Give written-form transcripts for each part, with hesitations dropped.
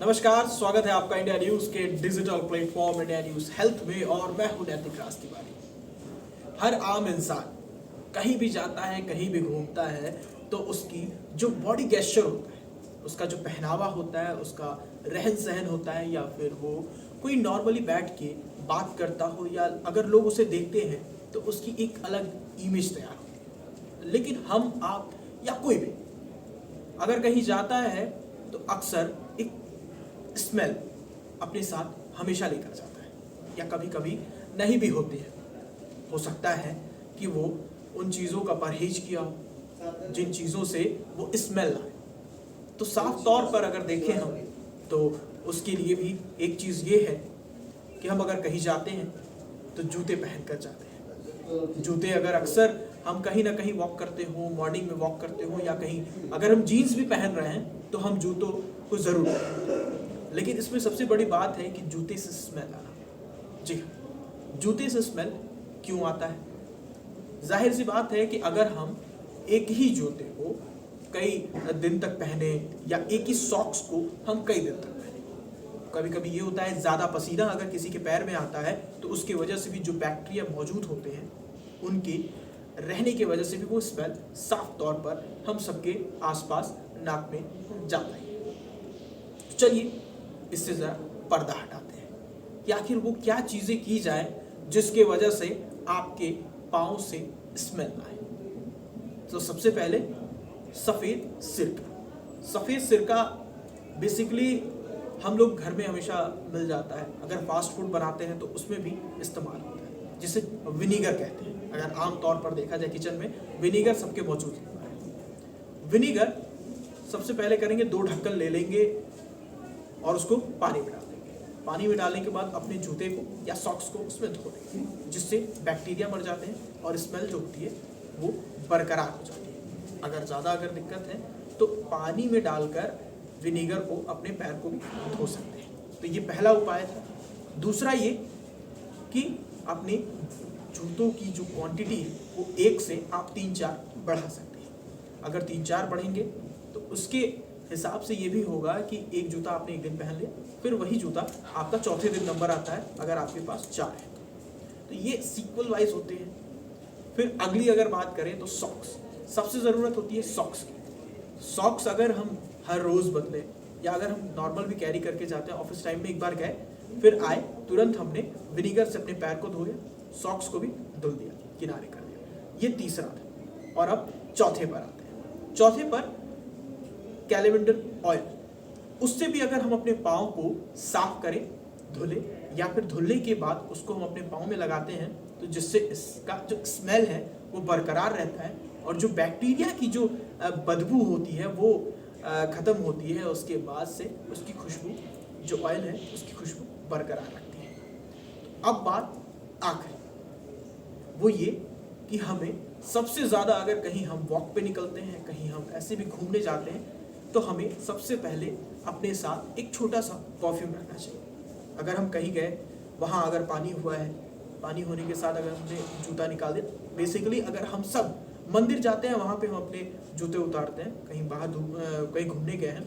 नमस्कार, स्वागत है आपका इंडिया न्यूज के digital platform India news health में और मैं हूं नैतिक राज तिवारी। हर आम इंसान कहीं भी जाता है, कहीं भी घूमता है तो उसकी जो बॉडी गेस्चर होता है, उसका जो पहनावा होता है, उसका रहन सहन होता है, या फिर वो कोई नॉर्मली बैठ के बात करता हो, या अगर लोग उसे देखते हैं तो उसकी एक अलग इमेज तैयार हो। लेकिन हम, आप या कोई भी अगर कहीं जाता है तो अक्सर एक स्मेल अपने साथ हमेशा लेकर जाता है, या कभी कभी नहीं भी होती है। हो सकता है कि वो उन चीज़ों का परहेज किया हो जिन चीज़ों से वो स्मेल आए। तो साफ तौर पर अगर देखें हम तो उसके लिए भी एक चीज़ ये है कि हम अगर कहीं जाते हैं तो जूते पहन कर जाते हैं। जूते अगर अक्सर हम कहीं ना कहीं वॉक करते हो, मॉर्निंग में वॉक करते हो, या कहीं अगर हम जीन्स भी पहन रहे हैं तो हम जूतों को ज़रूर पहनें। लेकिन इसमें सबसे बड़ी बात है कि जूते से स्मेल आना। जी हाँ, जूते से स्मेल क्यों आता है? जाहिर सी बात है कि अगर हम एक ही जूते को कई दिन तक पहने, या एक ही सॉक्स को हम कई दिन तक पहने, कभी कभी ये होता है ज़्यादा पसीना अगर किसी के पैर में आता है तो उसकी वजह से भी जो बैक्टीरिया मौजूद होते हैं उनके रहने की वजह से भी वो स्मेल साफ तौर पर हम सबके आसपास नाक में जाता है। चलिए इससे ज़रा पर्दा हटाते हैं कि आखिर वो क्या चीज़ें की जाए जिसके वजह से आपके पाँव से स्मेल आए। तो सबसे पहले सफ़ेद सिरका। सफ़ेद सिरका बेसिकली हम लोग घर में हमेशा मिल जाता है। अगर फास्ट फूड बनाते हैं तो उसमें भी इस्तेमाल होता है, जिसे विनीगर कहते हैं। अगर आम तौर पर देखा जाए किचन में विनीगर सबके मौजूद होता है। विनीगर सबसे पहले करेंगे, 2 ढक्कन ले लेंगे और उसको पानी में डाल देंगे। पानी में डालने के बाद अपने जूते को या सॉक्स को उसमें धो देंगे, जिससे बैक्टीरिया मर जाते हैं और स्मेल जो होती है वो बरकरार हो जाती है। अगर दिक्कत है तो पानी में डालकर विनेगर को अपने पैर को भी धो सकते हैं। तो ये पहला उपाय था। दूसरा ये कि अपने जूतों की जो क्वांटिटी है वो 1 से आप 3-4 बढ़ा सकते हैं। अगर 3-4 बढ़ेंगे तो उसके हिसाब से ये भी होगा कि एक जूता आपने एक दिन पहन लिया, फिर वही जूता आपका चौथे दिन नंबर आता है अगर आपके पास 4 है तो ये सीक्वल वाइज होते हैं। फिर अगली अगर बात करें तो सॉक्स। सबसे ज़रूरत होती है सॉक्स की। सॉक्स अगर हम हर रोज़ बदलें, या अगर हम नॉर्मल भी कैरी करके जाते हैं, ऑफिस टाइम में एक बार गए फिर आए, तुरंत हमने विनीगर से अपने पैर को धोया, सॉक्स को भी धुल दिया, किनारे कर दिया। ये तीसरा था। और अब चौथे पर आते हैं। चौथे पर कैलेंडर ऑयल। उससे भी अगर हम अपने पाँव को साफ करें, धुले, या फिर धुलने के बाद उसको हम अपने पाँव में लगाते हैं तो जिससे इसका जो स्मेल है वो बरकरार रहता है, और जो बैक्टीरिया की जो बदबू होती है वो ख़त्म होती है। उसके बाद से उसकी खुशबू, जो ऑयल है उसकी खुशबू बरकरार रखती है। अब बात आखिरी, वो ये कि हमें सबसे ज़्यादा अगर कहीं हम वॉक पे निकलते हैं, कहीं हम ऐसे भी घूमने जाते हैं, तो हमें सबसे पहले अपने साथ एक छोटा सा परफ्यूम रखना चाहिए। अगर हम कहीं गए, वहाँ अगर पानी हुआ है, पानी होने के साथ अगर हमने जूता निकाल दिया, बेसिकली अगर हम सब मंदिर जाते हैं वहाँ पे हम अपने जूते उतारते हैं, कहीं बाहर कहीं घूमने गए हैं,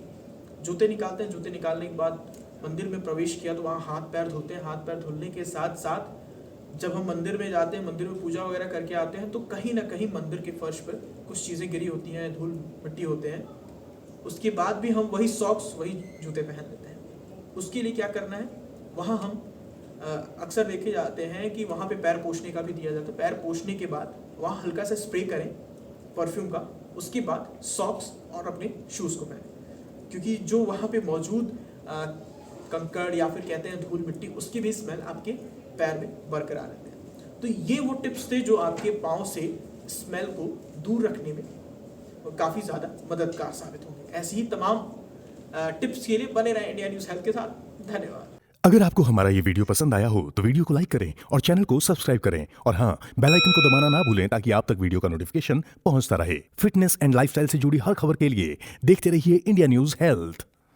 जूते निकालते हैं। जूते निकालने के बाद मंदिर में प्रवेश किया तो वहाँ हाथ पैर धोते हैं। हाथ पैर धुलने के साथ साथ जब हम मंदिर में जाते हैं, मंदिर में पूजा वगैरह करके आते हैं, तो कहीं ना कहीं मंदिर के फर्श पर कुछ चीज़ें गिरी होती हैं, धूल मिट्टी होते हैं। उसके बाद भी हम वही सॉक्स, वही जूते पहन लेते हैं। उसके लिए क्या करना है, वहाँ हम अक्सर देखे जाते हैं कि वहाँ पे पैर पोंछने का भी दिया जाता है। पैर पोंछने के बाद वहाँ हल्का सा स्प्रे करें परफ्यूम का, उसके बाद सॉक्स और अपने शूज़ को पहनें, क्योंकि जो वहाँ पे मौजूद कंकड़ या फिर कहते हैं धूल मिट्टी, उसकी भी स्मेल आपके पैर में बरकरार रहते हैं। तो ये वो टिप्स थे जो आपके पाँव से स्मेल को दूर रखने में काफ़ी ज़्यादा मददगार साबित होंगे। ऐसी ही तमाम टिप्स के लिए बने रहें इंडिया न्यूज़ हेल्थ के साथ। धन्यवाद। अगर आपको हमारा ये वीडियो पसंद आया हो तो वीडियो को लाइक करें और चैनल को सब्सक्राइब करें, और हाँ, बेल आइकन को दबाना ना भूलें ताकि आप तक वीडियो का नोटिफिकेशन पहुंचता रहे। फिटनेस एंड लाइफस्टाइल से जुड़ी हर खबर के लिए देखते रहिए इंडिया न्यूज़ हेल्थ।